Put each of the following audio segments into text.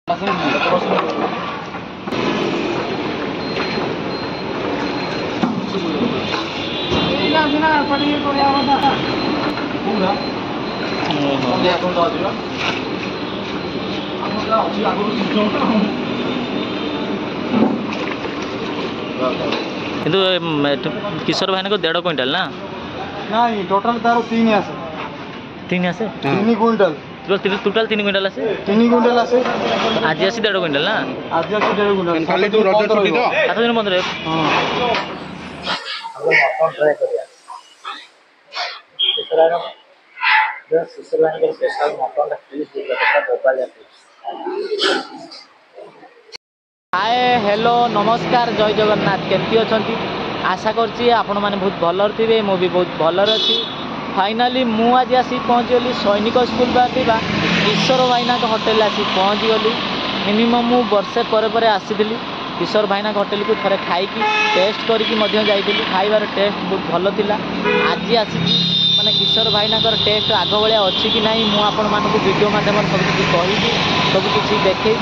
किंतु किशोर भाई को 1.5 क्विंटल ना नहीं टोटल तार 3 आसे 3 आसे 3 क्विंटल टोटल 3 क्विंटल आसे 3 क्विंटल आसे आज आसी 1.5 क्विंटल ना आज आसी 1.5 क्विंटल खाली तो रज छुट्टी तो 7 दिन बंद रहे मटन ट्राई करिया special mutton please mobile hi hello नमस्कार जय जगन्नाथ केमती अच्छा आशा करছি आपण मैंने बहुत भलर थे मु भी बहुत भलर अच्छी फाइनाली मु आज आसी पहुँचगली सैनिक स्कूल बाटे किशोर भाईना होटेल आसी पहुँचगली मिनिमम मु वर्षे पर आसी किशोर भाईना होटेल को थे खाई टेस्ट करी खाइबार टेस्ट बहुत भल था आज आसी माने किशोर भाईना टेस्ट आग भाया अच्छी कि नहीं मुझे वीडियो माध्यम सबकि कहि सबकि देखी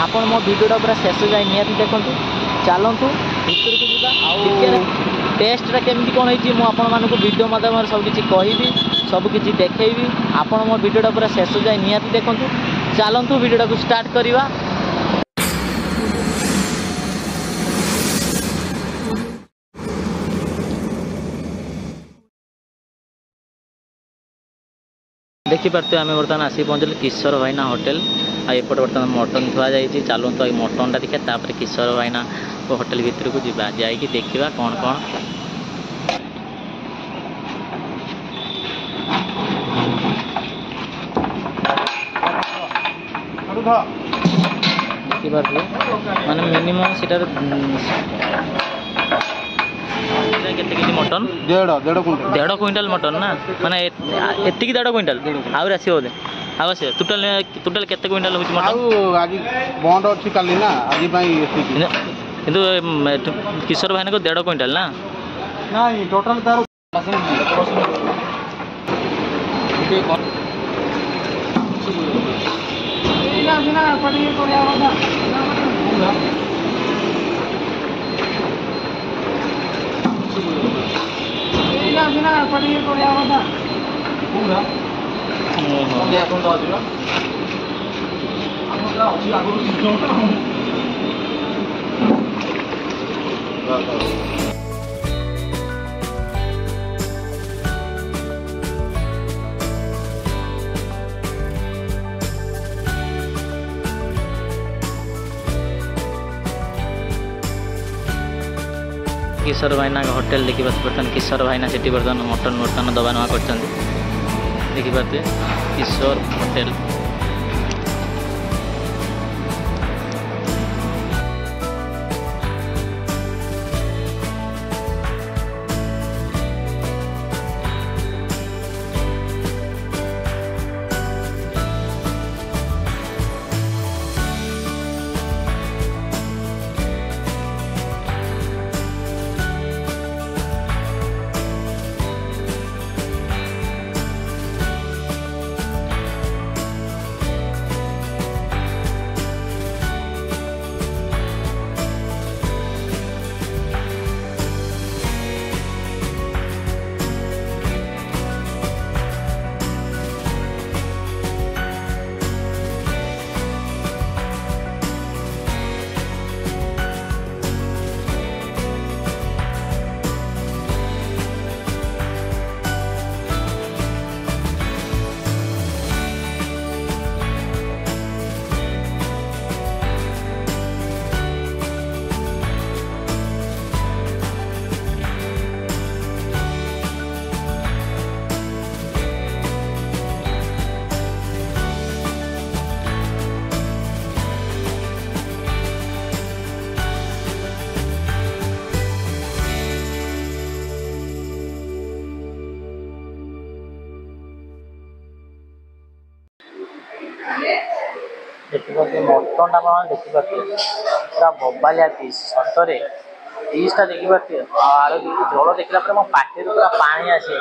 आपण मो वीडियोटा पूरा शेष जाए निहाती देखूँ चलतु भर को जावा टेस्टा केमती कौन होती वीडियो माध्यम सबकि कहि सबकि देखी आपण मो वीडियोटा पूरा शेष जाए निहाती देखूँ चलतु वीडियोटा को स्टार्ट करवा। देखिपे आम बर्तमान आसी पहुँचल किशोर भाईना होटेल आएपट बर्तमान मटन थुआ जाइए चलतु आई मटनटा देखा तापर किशोर भाईना होटेल भितर को जा जाकि देखा कौन कौन देखिपे माने minimum seater mutton 1.5 quintal mutton ना माने एति 1.5 क्विंटल आउर आसी बोले आउ आसी टोटल टोटल केते क्विंटल होची मटन आज बंद अछि काली ना आज पई किंतु किशोर भाई को 1.5 क्विंटल ना नहीं टोटल तार किशोर भाईना होटेल देखिए बर्तमान किशोर भाईना से बर्तमान मटन दबा नुआ कर देखिपे किशोर होटेल देखिए मटन आप देखिपे पूरा बोबालिया पीस सतरे पीसटा देखिपे आलू देखिए झोल देखला मो पाटी पूरा पानी आसे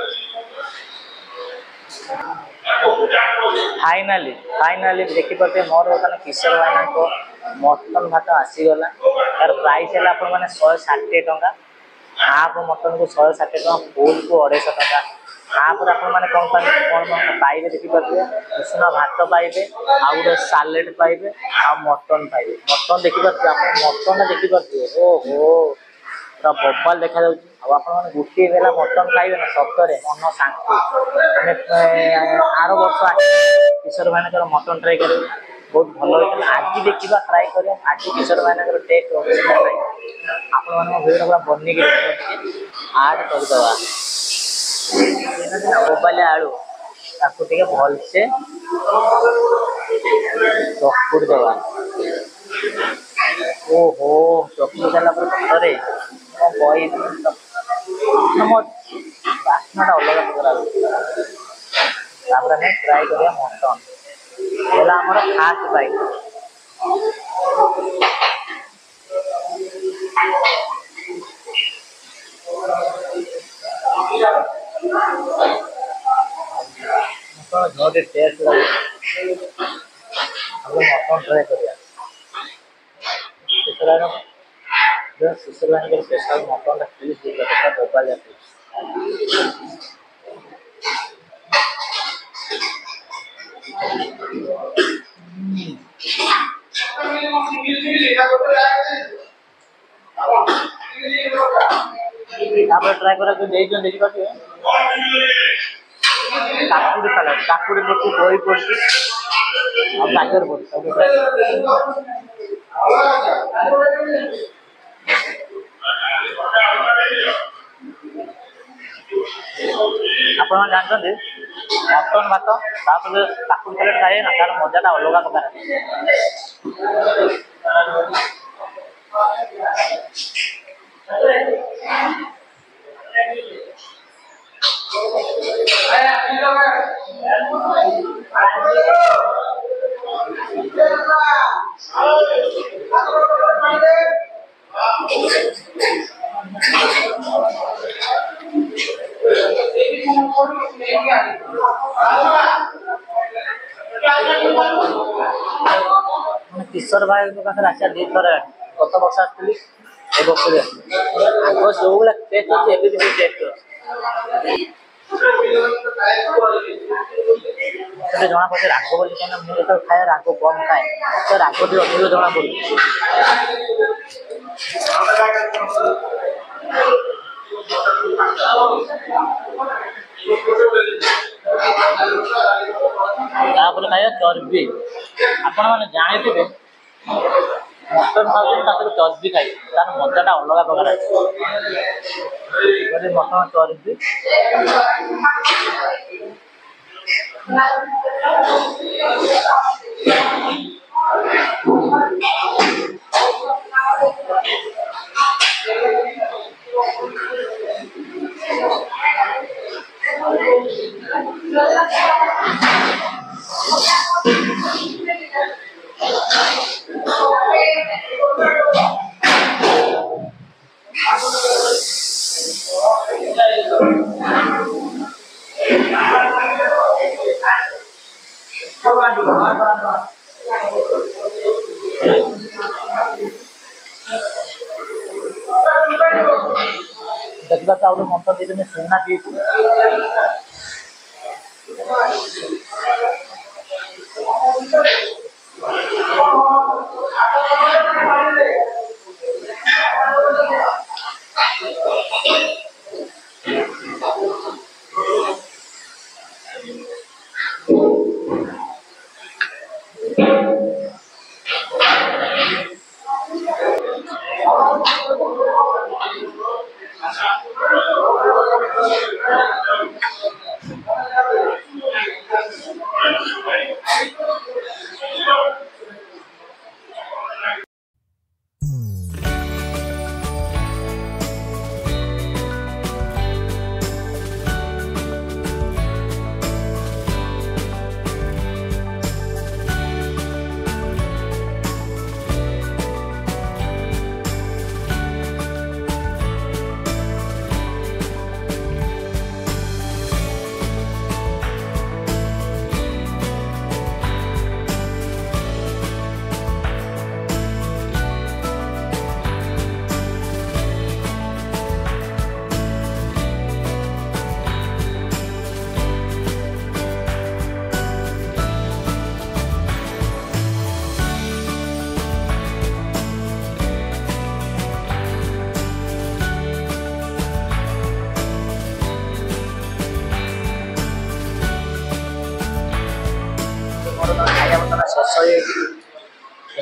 फाइनाली फाइनाली देखिपे मोर बर्तमान किशोर भाईना को मटन भात आसीगला तार प्राइस है आप 160 टंका हाफ मटन को 160 टंका फुल को 250 टंका हाफ मैंने कौन कौन पाइबे देखिपे उषुना भात पाइबे आ गोटे सालेड पाइबे आ मटन पाइबे मटन देखिपे आप मटन देखिपे ओहो पूरा बबाल देखा जाऊँ आप गोटे बेला मटन खाइबे ना सतरे मन शांति आर वर्ष किशोर भाईना मटन ट्राए करेंगे बहुत भल होता आज देखा ट्राए करें आज किशोर भाईना टेस्ट अच्छी ना नहीं आप भिडियो पूरा बनिक आड करदे बोबाली आलू ताकू टे भलसे चकुड़ दवा ओहो चकुड़ देला सतरे बास्ना अलग प्रकार ट्राए करिया मटन है आमर fast bite taste mutton try करिया शिशुर स्पेशल मटन पीस बोबा जाती ट्राए करा देखिए काकुड़ी सालाड काकुड़ी पड़ती दही पड़ती और गाजर पड़ती आप जानते मटन भात काकुड़ी सालाड खाए ना तार मजाटा अलग प्रकार किशोर भाई पाखे आसा दी थर गत वर्ष आसती ए वर्ष आग जो भाई टेस्ट अच्छे भी टेस्ट अच्छे जना पड़े राग बोली क्या मुझे खाए राग कम खाए तो राग टी अधिक जना पड़े खाया चर्बी आपण मैंने जानी मटन खाते चर्बी खाई तार मजाटा अलग प्रकार मटन चर्बी देखा चाउल मटन दीदी सुना पीस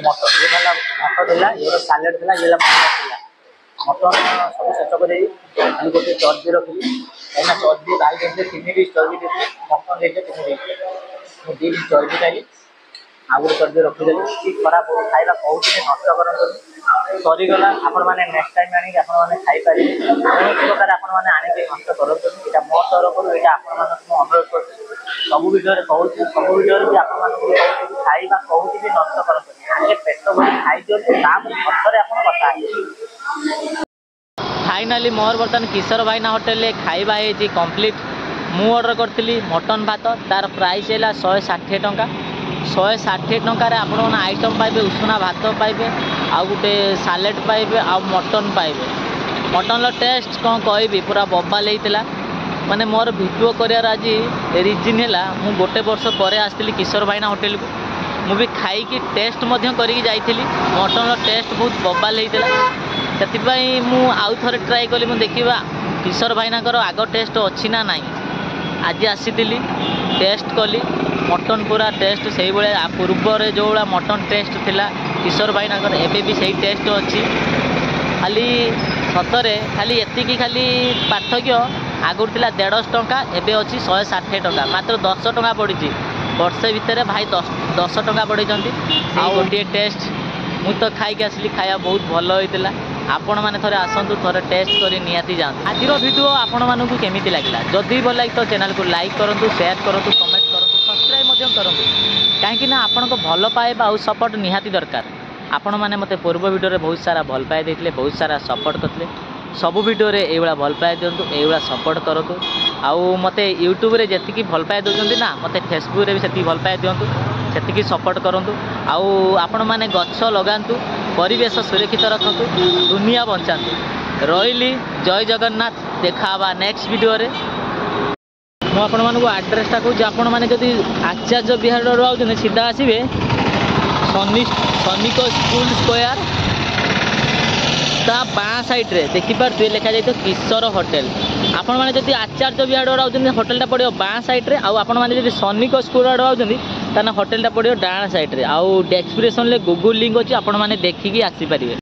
मटन ये वाला भात थिला ये सालेड थिला ये मटन थिला मटन सब सेट कर देई गोटे चर्बी रखी कहीं चर्बी भाई देते 3 पीस चर्बी देते मटन देते 3 पीस मुझे 2 पीस चर्बी खाई आउ गोटे चर्बी रखीदेली कि खराब खाଇବା कौन नष्ट करते सरीगला आपण मैंने नेक्स्ट टाइम आनिक आपण मैंने खाईपारे कौन प्रकार आपण मैंने आनिक नष्ट करते यहाँ मो तरफ यहाँ आपण मैं अनुरोध कर सब भिडियो कहूँ सब भिडियो भी आप खाଇବା कौन भी नष्ट करते आगे पेट भरी खाई दिखाते पछरे आप कथा फाइनाली मोर बर्तमान किशोर भाईना होटेल खाଇବା है कंप्लीट मु ऑर्डर करी मटन भात तार प्राइस है 160 टंका 160 टंकार आपण आइटम पाइबे उषुना भात पाइबे आउ गोटे सालेड पाइबे आउ मटन पाइबे मटन टेस्ट कौन कहबी पूरा बबाल होता माने मोर भिडियो कर आज रिजिन है मु गोटे वर्ष पर आसती किशोर भाईना होटेल को मुझे खाई टेस्ट करी जाइली मटन टेस्ट बहुत बबाल होता से आउ थे ट्राए कली देखा किशोर भाईनाकर आग टेस्ट अच्छी ना नाई आज आसी टेस्ट कली मटन पूरा टेस्ट से पूर्व जो मटन टेस्ट थिला किशोर भाईनाकर एबे भी सही टेस्ट अच्छी खाली सतरे खाली एतिकी खाली पार्थक्य आगुर थिला 150 टंका एबे अच्छी 160 टंका मात्र 10 टंका बढ़ी वर्षे भितर भाई 10 टंका बढ़ी गोटे टेस्ट मु तो खाई आसली खाया बहुत भल होता आपण मैंने थे आसतु थे टेस्ट कर निहाती जातु आज भिडियो आपण मानक केमी लगे जदि भल लगे तो चैनल को लाइक करूँ शेयर करूँ कमेंट करूँ सब्सक्राइब करूँ कहीं आपण को भल पाइबा और सपोर्ट निहाती दरकार आपण मैंने मत पूर्व भिडियो बहुत सारा भल पाए देते बहुत सारा सपोर्ट करते सबू भिडियो ये भल पाए दिंतु ये सपोर्ट करूँ आउ मत यूट्यूब रे जी भल पाए दौरान ना मत फेसबुक भी से भल पाए दिंतु से सपोर्ट करूँ आउ आपण मैंने गछ लगातु परिवेश सुरक्षित रखु दुनिया बंचातु रही जय जगन्नाथ देखा नेक्स्ट वीडियो रे मु आपण मानक आड्रेसटा कहूँ आपण मैंने जब आचार्य बिहार रोड सीधा आसवे सैनिक स्कूल स्क्वायर ता बाँ साइड्रे देखिपे लिखा जाए किशोर होटेल आपण मैंने जब आचार्य बिहार रोड होटेलटा पड़ो बाँ साइड्रे आपण मैंने जब सैनिक स्कूल रोड आउे होटेलटा पड़ो डाण साइड्रे आउ डेस्क्रिप्शन में गूगल लिंक अच्छी आपण मैंने देखिकी आसीपारे।